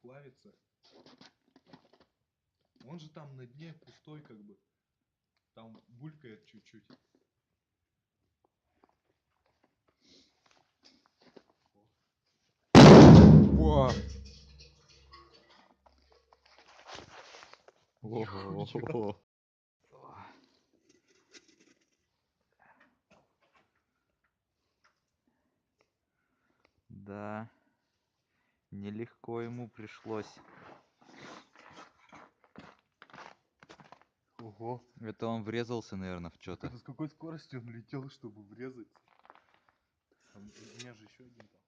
плавится. Он же там на дне пустой, как бы. Там булькает чуть-чуть. Во! Нихуя. Ого. Да, нелегко ему пришлось. Ого. Это он врезался, наверное, в что-то. С какой скоростью он летел, чтобы врезаться? Там, у меня же еще один там.